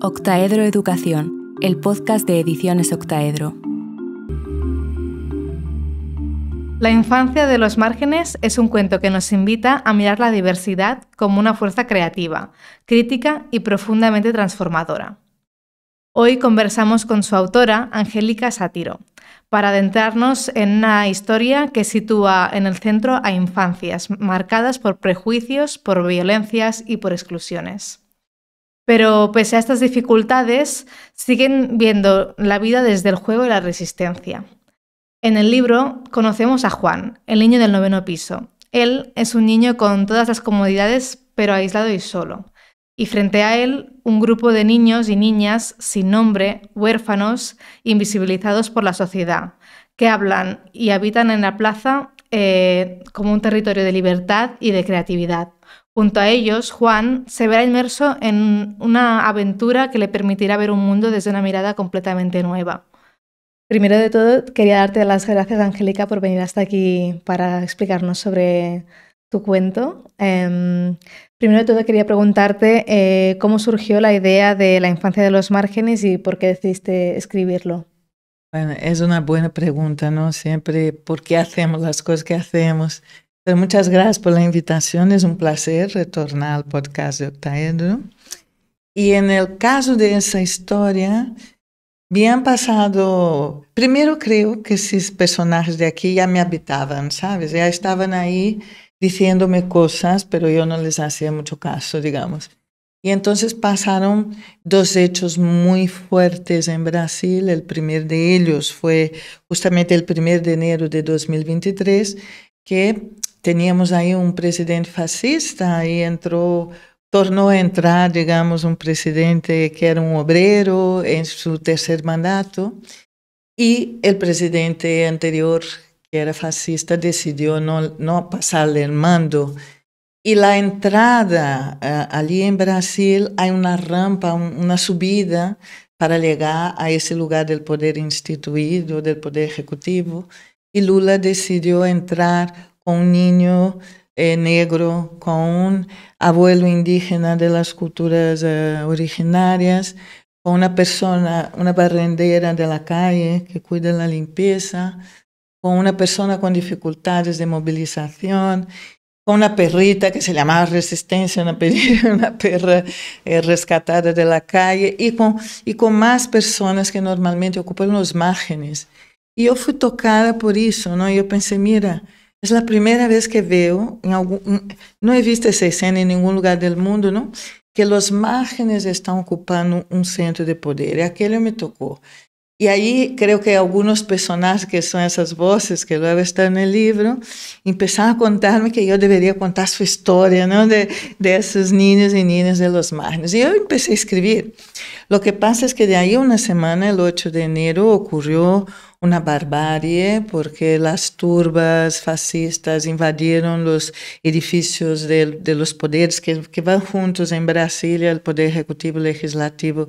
Octaedro Educación, el podcast de Ediciones Octaedro. La infancia de los márgenes es un cuento que nos invita a mirar la diversidad como una fuerza creativa, crítica y profundamente transformadora. Hoy conversamos con su autora, Angélica Sátiro, para adentrarnos en una historia que sitúa en el centro a infancias marcadas por prejuicios, por violencias y por exclusiones. Pero pese a estas dificultades, siguen viendo la vida desde el juego y la resistencia. En el libro conocemos a Juan, el niño del 9º piso. Él es un niño con todas las comodidades, pero aislado y solo. Y frente a él, un grupo de niños y niñas sin nombre, huérfanos, invisibilizados por la sociedad, que hablan y habitan en la plaza como un territorio de libertad y de creatividad. Junto a ellos, Juan se verá inmerso en una aventura que le permitirá ver un mundo desde una mirada completamente nueva. Primero de todo, quería darte las gracias, Angélica, por venir hasta aquí para explicarnos sobre tu cuento. Primero de todo, quería preguntarte cómo surgió la idea de la infancia de los márgenes y por qué decidiste escribirlo. Bueno, es una buena pregunta, ¿no? Siempre, ¿por qué hacemos las cosas que hacemos? Pero muchas gracias por la invitación. Es un placer retornar al podcast de Octaedro. Y en el caso de esa historia, habían pasado... Primero creo que esos personajes de aquí ya me habitaban, ¿sabes? Ya estaban ahí diciéndome cosas, pero yo no les hacía mucho caso, digamos. Y entonces pasaron dos hechos muy fuertes en Brasil. El primer de ellos fue justamente el 1 de enero de 2023, que teníamos ahí un presidente fascista y tornó a entrar, digamos, un presidente que era un obrero en su tercer mandato, y el presidente anterior, que era fascista, decidió no pasarle el mando. Y la entrada allí en Brasil hay una rampa, una subida para llegar a ese lugar del poder instituido, del poder ejecutivo, y Lula decidió entrar con un niño negro, con un abuelo indígena de las culturas originarias, con una persona, una barrendera de la calle que cuida de la limpieza, con una persona con dificultades de movilización, con una perrita que se llamaba Resistencia, una perra rescatada de la calle, y con más personas que normalmente ocupan los márgenes. Y yo fui tocada por eso, ¿no? Yo pensé, mira, es la primera vez que veo, no he visto esa escena en ningún lugar del mundo, ¿no? Que los márgenes están ocupando un centro de poder. Y aquello me tocó. Y ahí creo que algunos personajes que son esas voces que luego están en el libro empezaron a contarme que yo debería contar su historia, ¿no? de esos niños y niñas de los márgenes. Y yo empecé a escribir. Lo que pasa es que de ahí una semana, el 8 de enero, ocurrió una barbarie porque las turbas fascistas invadieron los edificios de los poderes que van juntos en Brasilia, el poder ejecutivo, legislativo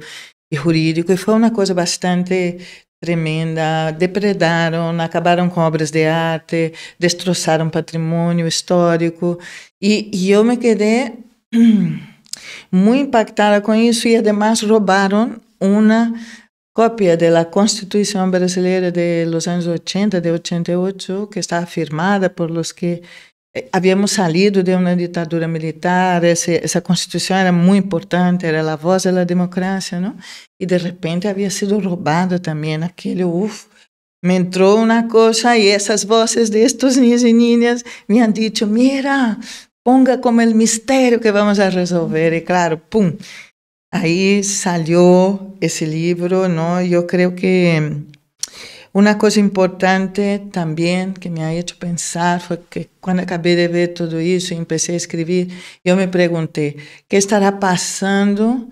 y jurídico, y fue una cosa bastante tremenda. Depredaron, acabaron con obras de arte, destrozaron patrimonio histórico, y yo me quedé muy impactada con eso, y además robaron una copia de la Constitución brasileña de los años 80, de 88, que estaba firmada por los que habíamos salido de una dictadura militar. Esa Constitución era muy importante, era la voz de la democracia, ¿no? Y de repente había sido robada también aquello. Me entró una cosa, y esas voces de estos niños y niñas me han dicho, mira, ponga como el misterio que vamos a resolver. Y claro, ¡pum! Ahí salió ese libro, ¿no? Yo creo que una cosa importante también que me ha hecho pensar fue que cuando acabé de ver todo eso y empecé a escribir, yo me pregunté, ¿qué estará pasando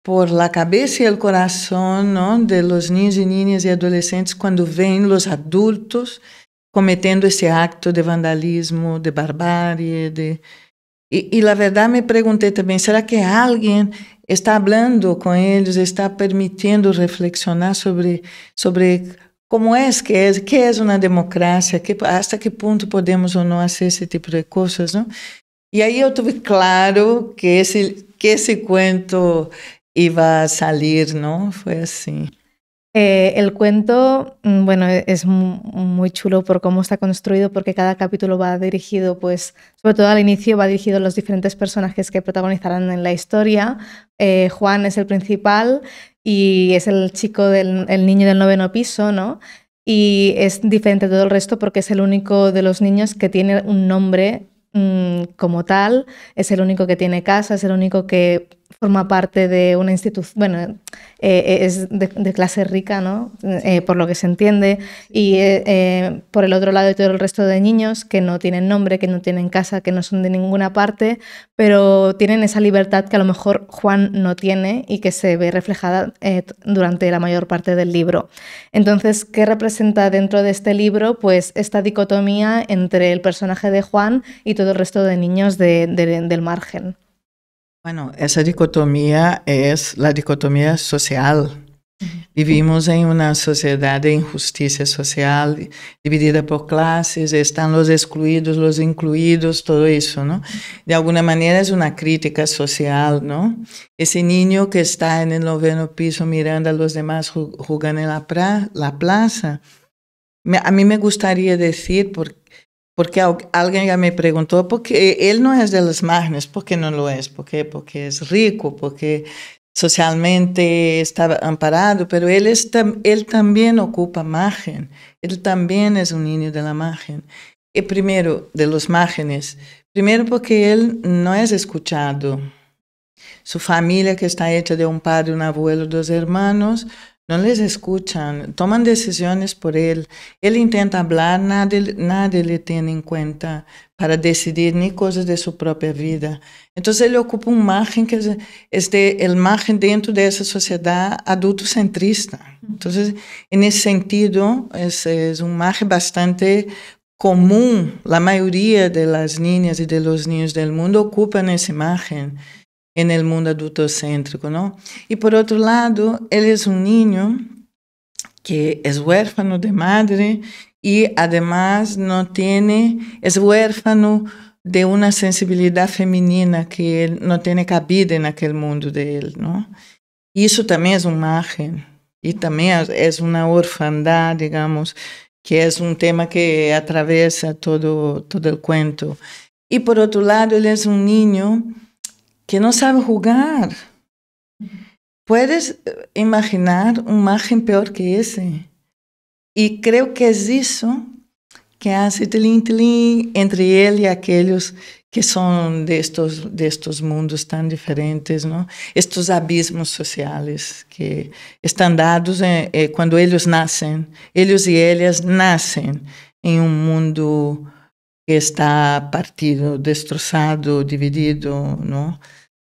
por la cabeza y el corazón, ¿no? de los niños y niñas y adolescentes cuando ven los adultos cometiendo ese acto de vandalismo, de barbarie, Y la verdad me pregunté también, ¿será que alguien está hablando con ellos, está permitiendo reflexionar sobre cómo qué es una democracia, hasta qué punto podemos o no hacer ese tipo de cosas, ¿no? Y ahí yo tuve claro que ese cuento iba a salir, ¿no? Fue así. El cuento, bueno, es muy chulo por cómo está construido, porque cada capítulo va dirigido, pues, sobre todo al inicio, va dirigido a los diferentes personajes que protagonizarán en la historia. Juan es el principal y es el chico el niño del 9º piso, ¿no? Y es diferente de todo el resto porque es el único de los niños que tiene un nombre como tal, es el único que tiene casa, es el único que forma parte de una institución, bueno, es de clase rica, ¿no? Por lo que se entiende, y por el otro lado hay todo el resto de niños que no tienen nombre, que no tienen casa, que no son de ninguna parte, pero tienen esa libertad que a lo mejor Juan no tiene y que se ve reflejada durante la mayor parte del libro. Entonces, ¿qué representa dentro de este libro? Pues esta dicotomía entre el personaje de Juan y todo el resto de niños del margen. Bueno, esa dicotomía es la dicotomía social. Vivimos en una sociedad de injusticia social, dividida por clases, están los excluidos, los incluidos, todo eso, ¿no? De alguna manera es una crítica social, ¿no? Ese niño que está en el 9º piso mirando a los demás jugando en la plaza. A mí me gustaría decir, porque alguien ya me preguntó, porque él no es de los márgenes, ¿por qué no lo es? Porque es rico, porque socialmente está amparado, pero él también ocupa margen, él también es un niño de la margen. Y primero, de los márgenes, primero porque él no es escuchado. Su familia, que está hecha de un padre, un abuelo, 2 hermanos, no les escuchan, toman decisiones por él. Él intenta hablar, nadie le tiene en cuenta para decidir ni cosas de su propia vida. Entonces él ocupa un margen que es el margen dentro de esa sociedad adultocentrista. Entonces, en ese sentido, es un margen bastante común. La mayoría de las niñas y de los niños del mundo ocupan ese margen en el mundo adultocéntrico, ¿no? Y por otro lado, él es un niño que es huérfano de madre y además es huérfano de una sensibilidad femenina que él no tiene cabida en aquel mundo de él, ¿no? Y eso también es un margen y también es una orfandad, digamos, que es un tema que atraviesa todo el cuento. Y por otro lado, él es un niño que no sabe jugar. Puedes imaginar un margen peor que ese. Y creo que es eso que hace tilín entre él y aquellos que son de estos mundos tan diferentes, ¿no? Estos abismos sociales que están dados cuando ellos nacen. Ellos y ellas nacen en un mundo que está partido, destrozado, dividido, ¿no?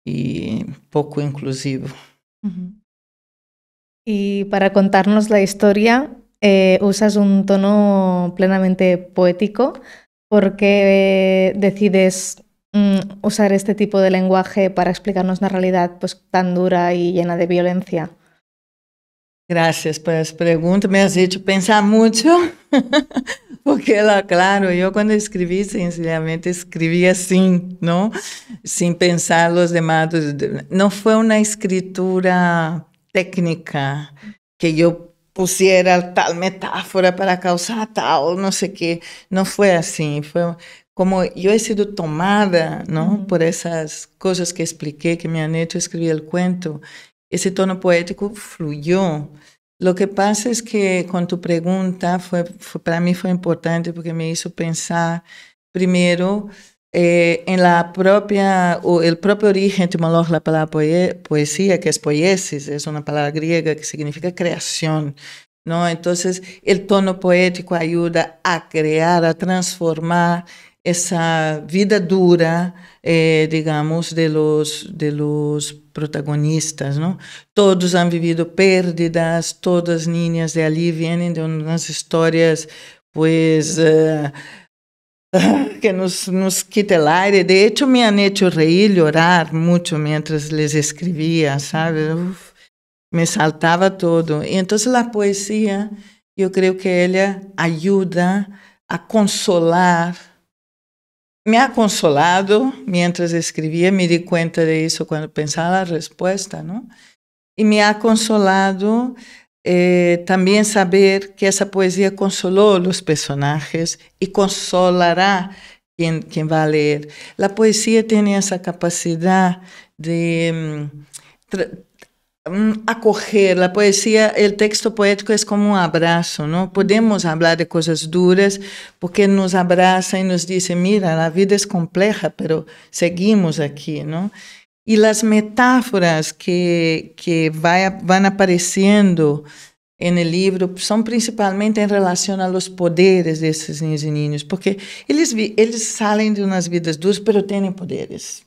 Y poco inclusivo. Y para contarnos la historia, usas un tono plenamente poético. ¿Por qué decides usar este tipo de lenguaje para explicarnos una realidad pues, tan dura y llena de violencia? Gracias por esa pregunta, me has hecho pensar mucho, porque claro, yo cuando escribí sencillamente escribí así, ¿no? Sin pensar los demás. No fue una escritura técnica que yo pusiera tal metáfora para causar tal, no sé qué. No fue así, fue como yo he sido tomada, ¿no? Por esas cosas que expliqué que me han hecho escribir el cuento. Ese tono poético fluyó. Lo que pasa es que con tu pregunta para mí fue importante porque me hizo pensar primero en el propio origen etimológico de la palabra poesía, que es poiesis, es una palabra griega que significa creación, ¿no? Entonces, el tono poético ayuda a crear, a transformar esa vida dura, digamos, de los protagonistas, ¿no? Todos han vivido pérdidas, todas niñas de allí vienen de unas historias, pues, que nos quita el aire. De hecho, me han hecho reír, llorar mucho mientras les escribía, ¿sabes? Me saltaba todo. Y entonces la poesía, yo creo que ella ayuda a consolar me ha consolado mientras escribía, me di cuenta de eso cuando pensaba la respuesta, ¿no? Y me ha consolado también saber que esa poesía consoló a los personajes y consolará quien va a leer. La poesía tiene esa capacidad de acoger. La poesía, el texto poético es como un abrazo, ¿no? Podemos hablar de cosas duras porque nos abraza y nos dice, mira, la vida es compleja, pero seguimos aquí, ¿no? Y las metáforas que van apareciendo en el libro son principalmente en relación a los poderes de esos niños y niños, porque ellos salen de unas vidas duras, pero tienen poderes.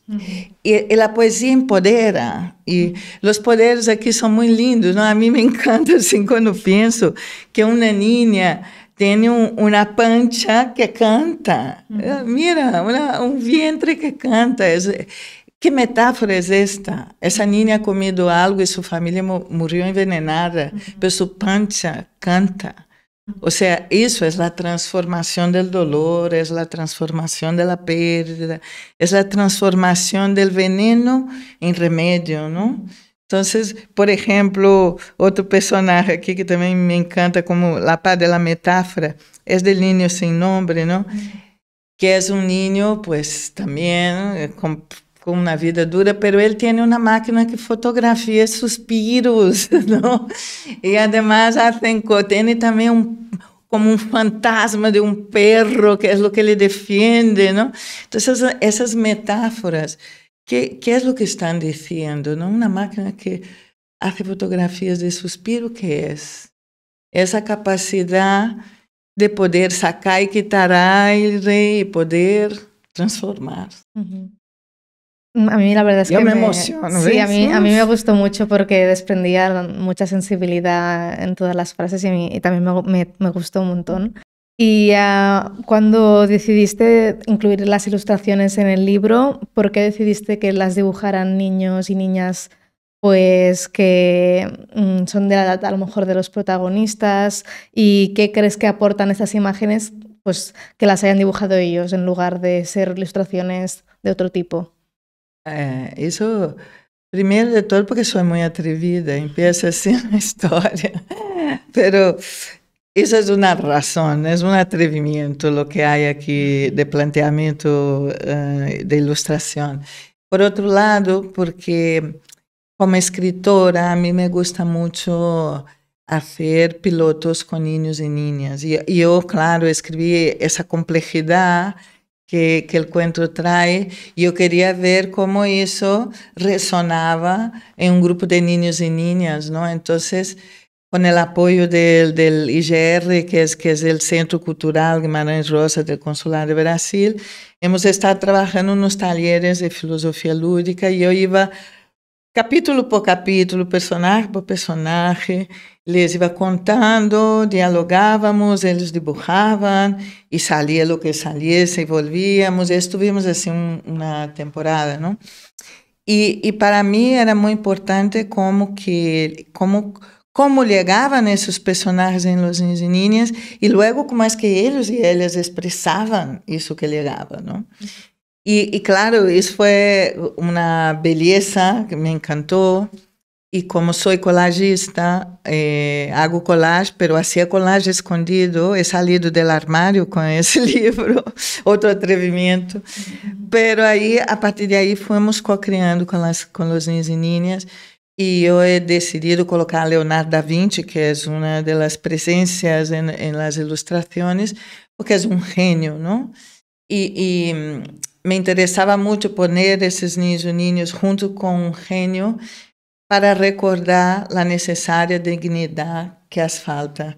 Y la poesía empodera, y los poderes aquí son muy lindos, ¿no? A mí me encanta, assim, cuando pienso que una niña tiene una pancha que canta. Mira, un vientre que canta. ¿Qué metáfora es esta? Esa niña ha comido algo y su familia murió envenenada, pero su pancha canta. O sea, eso es la transformación del dolor, es la transformación de la pérdida, es la transformación del veneno en remedio, ¿no? Entonces, por ejemplo, otro personaje aquí que también me encanta como la parte de la metáfora es del niño sin nombre, ¿no? Que es un niño, pues, también con una vida dura, pero él tiene una máquina que fotografía suspiros, ¿no? Y además tiene también como un fantasma de un perro, que es lo que le defiende, ¿no? Entonces, esas metáforas, ¿qué es lo que están diciendo, no? Una máquina que hace fotografías de suspiro, ¿qué es? Esa capacidad de poder sacar y quitar aire y poder transformar. A mí la verdad es Yo que me emociono. Sí, a mí me gustó mucho porque desprendía mucha sensibilidad en todas las frases y también me gustó un montón. Y cuando decidiste incluir las ilustraciones en el libro, ¿por qué decidiste que las dibujaran niños y niñas pues que son de la edad a lo mejor de los protagonistas? ¿Y qué crees que aportan esas imágenes pues que las hayan dibujado ellos en lugar de ser ilustraciones de otro tipo? Eso, primero de todo, porque soy muy atrevida, empieza así la historia, pero esa es una razón, es un atrevimiento lo que hay aquí de planteamiento de ilustración. Por otro lado, porque como escritora a mí me gusta mucho hacer pilotos con niños y niñas. Y yo, claro, escribí esa complejidad que el cuento trae, y yo quería ver cómo eso resonaba en un grupo de niños y niñas, ¿no? Entonces, con el apoyo del IGR, que es el Centro Cultural Guimarães Rosa del Consulado de Brasil, hemos estado trabajando unos talleres de filosofía lúdica, y yo iba capítulo por capítulo, personaje por personaje, les iba contando, dialogávamos, eles dibujaban y salía lo que saliese y volvíamos. Estuvimos así una temporada, ¿no? Y para mí era muy importante cómo llegaban esos personajes en los niños y niñas, y luego cómo es que ellos y ellas expresaban eso que llegaba, ¿no? Y claro, eso fue una belleza que me encantó. Y como soy collagista, hago collage, pero hacía collage escondido. He salido del armario con ese libro, otro atrevimiento. Pero ahí, a partir de ahí, fuimos co-creando con los niños y niñas. Y yo he decidido colocar a Leonardo da Vinci, que es una de las presencias en las ilustraciones, porque es un genio, ¿no? Y me interesaba mucho poner esos niños y niñas junto con un genio para recordar la necesaria dignidad que hace falta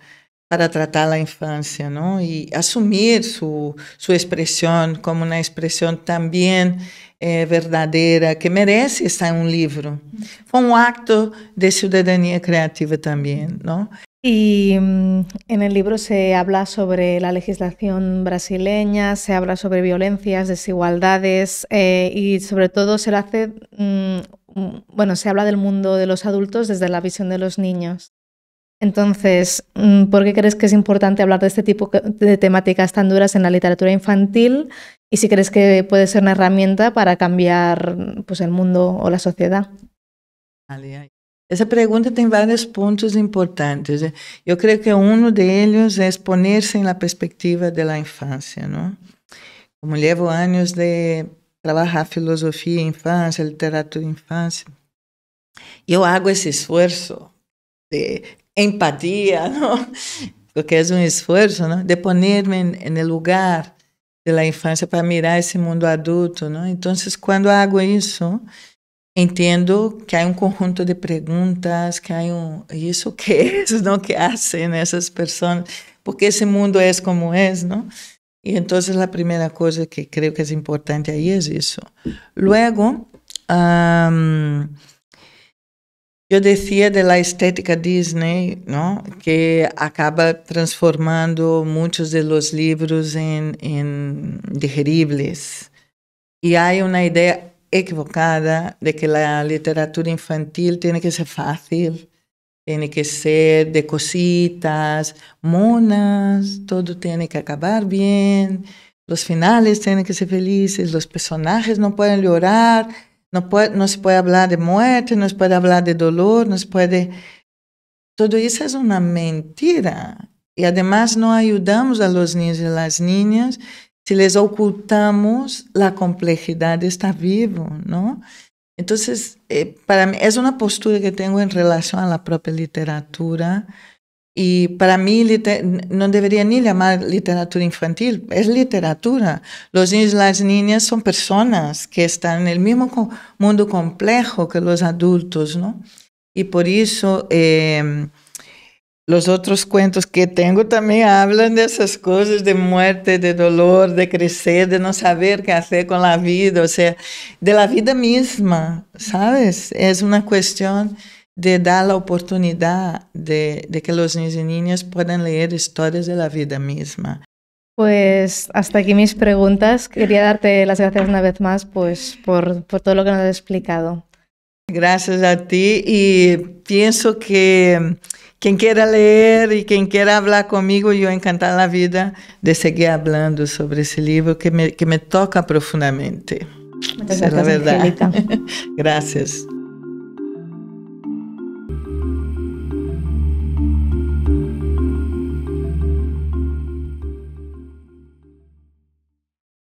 para tratar la infancia, ¿no? Y asumir su expresión como una expresión también verdadera, que merece estar en un libro. Fue un acto de ciudadanía creativa también, ¿no? Y en el libro se habla sobre la legislación brasileña, se habla sobre violencias, desigualdades y sobre todo se habla del mundo de los adultos desde la visión de los niños. Entonces, ¿por qué crees que es importante hablar de este tipo de temáticas tan duras en la literatura infantil? y si crees que puede ser una herramienta para cambiar pues, el mundo o la sociedad. Essa pergunta tem vários pontos importantes. Eu creio que um deles é poner-se na perspectiva da infância, não? Como levo anos de trabalhar filosofia em infância, literatura em infância, eu hago esse esforço de empatia, não? Porque é um esforço, não? De poner-me no lugar da infância para mirar esse mundo adulto, não? Então, quando hago isso, entendo que há conjunto de perguntas, que há isso que é, não? Que hacen essas pessoas, porque esse mundo é como é, não? E então a primeira coisa que creio que é importante aí é isso. Luego, eu decía da estética Disney, não? Que acaba transformando muitos de los livros em digeribles. E há uma ideia equivocada de que a literatura infantil tem que ser fácil, tem que ser de cositas, monas, todo tem que acabar bem, os finales têm que ser felizes, os personagens não podem chorar, não se pode falar de morte, não se pode falar de dolor, não se pode... Todo isso é uma mentira. E, además, não ajudamos a los niños e as niñas se les ocultamos a complexidade de estar vivo, não? Então, para mim, é uma postura que tenho em relação à própria literatura. E, para mim, não deveria nem chamar literatura infantil, é literatura. Os niños e as niñas são pessoas que estão no mesmo mundo complexo que os adultos, não? E, por isso, os outros cuentos que tenho também falam dessas coisas de morte, de dolor, de crescer, de não saber o que fazer com a vida, ou seja, de la vida mesma, ¿sabes? É uma questão de dar a oportunidade de que os niños e niñas puedan ler histórias de la vida misma. Pues hasta aquí mis preguntas. Quería darte las gracias una vez más pues, por todo lo que nos has explicado. Gracias a ti y pienso que quien quiera leer y quien quiera hablar conmigo, yo encantada la vida de seguir hablando sobre ese libro que me toca profundamente. Muchas gracias, la verdad. Angélica. Gracias.